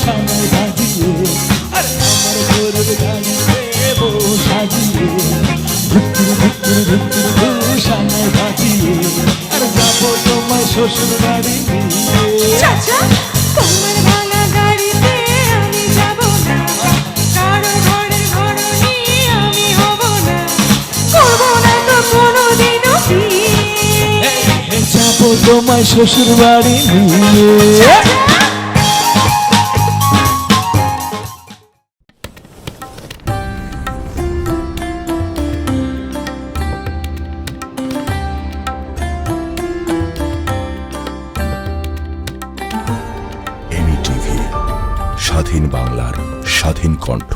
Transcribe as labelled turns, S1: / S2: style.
S1: সানায় বাজিয়ে আরে আমার গরুর গাড়িতে বউ সাজিয়ে সানায় বাজিয়ে আর যাবো তোমার শ্বশুর বাড়ি নিয়ে।
S2: চাচা তোমার ভাঙা গাড়িতে আমি যাব না, কারো ঘরের ঘরনি আমি হব না, করব না তো কোনোদিনও বিয়ে।
S1: যাবো তোমার শ্বশুর বাড়ি নিয়ে।
S3: এমি টিভি, স্বাধীন বাংলার স্বাধীন কণ্ঠ।